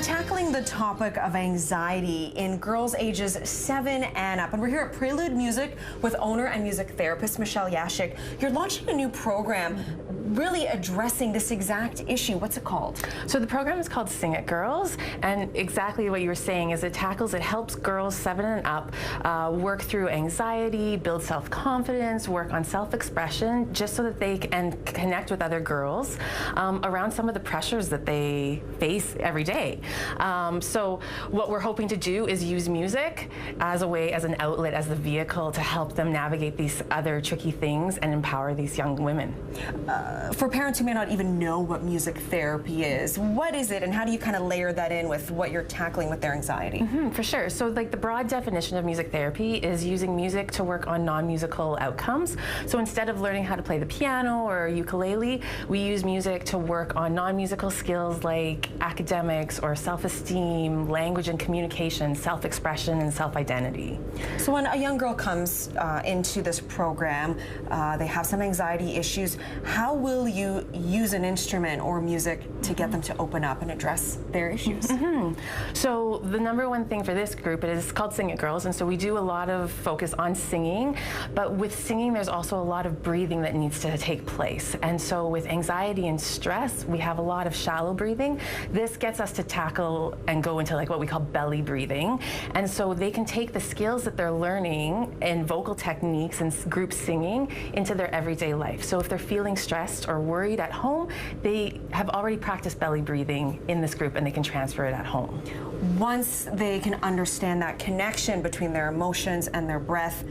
tackling the topic of anxiety in girls ages 7 and up. And we're here at Prelude Music with owner and music therapist Michelle Yashik. You're launching a new program really addressing this exact issue. What's it called? So the program is called Sing It Girls, and exactly what you were saying is it helps girls 7 and up work through anxiety, build self-confidence, work on self-expression, just so that they can connect with other girls around some of the pressures that they face every day. So what we're hoping to do is use music as a way, as an outlet, as the vehicle to help them navigate these other tricky things and empower these young women. For parents who may not even know what music therapy is, what is it and how do you kind of layer that in with what you're tackling with their anxiety? For sure. So like the broad definition of music therapy is using music to work on non-musical outcomes. So instead of learning how to play the piano or ukulele, we use music to work on non-musical skills like academics or self-esteem, language and communication, self-expression, and self-identity. So when a young girl comes into this program, they have some anxiety issues, how will you use an instrument or music to get them to open up and address their issues? So the number one thing for this group is called Sing It Girls, and so we do a lot of focus on singing, but with singing there's also a lot of breathing that needs to take place. And so with anxiety and stress, we have a lot of shallow breathing. This gets us to tackle and go into like what we call belly breathing. And so they can take the skills that they're learning in vocal techniques and group singing into their everyday life. So if they're feeling stressed or worried at home, they have already practiced belly breathing in this group and they can transfer it at home. Once they can understand that connection between their emotions and their breath,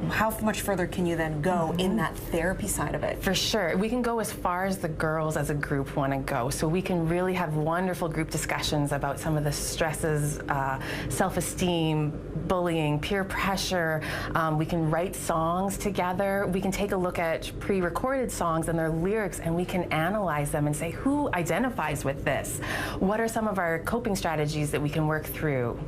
how much further can you then go in that therapy side of it? For sure. We can go as far as the girls as a group want to go. So we can really have wonderful group discussions about some of the stresses, self-esteem, bullying, peer pressure. We can write songs together. We can take a look at pre-recorded songs and their lyrics, and we can analyze them and say, who identifies with this? What are some of our coping strategies that we can work through?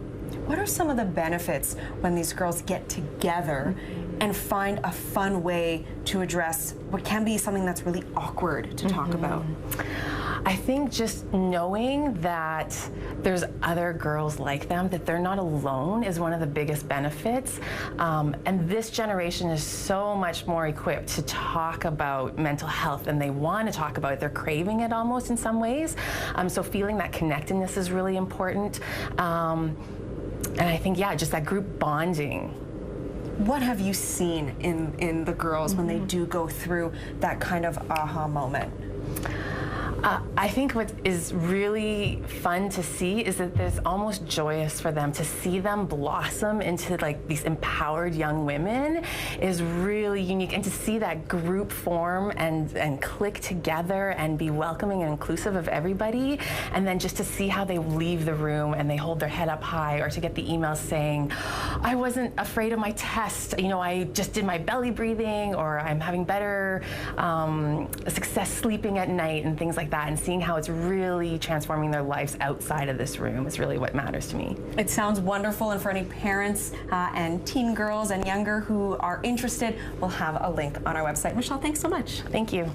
What are some of the benefits when these girls get together and find a fun way to address what can be something that's really awkward to talk about? I think just knowing that there's other girls like them, that they're not alone, is one of the biggest benefits. And this generation is so much more equipped to talk about mental health than they want to talk about it. They're craving it almost in some ways. So feeling that connectedness is really important. And I think, yeah, just that group bonding. What have you seen in the girls when they do go through that kind of aha moment? I think what is really fun to see is that there's almost joyous for them to see them blossom into like these empowered young women is really unique, and to see that group form and click together and be welcoming and inclusive of everybody, and then just to see how they leave the room and they hold their head up high, or to get the emails saying, I wasn't afraid of my test, you know, I just did my belly breathing, or I'm having better success sleeping at night, and things like that, and seeing how it's really transforming their lives outside of this room is really what matters to me. It sounds wonderful, and for any parents and teen girls and younger who are interested, we'll have a link on our website. Michelle, thanks so much. Thank you.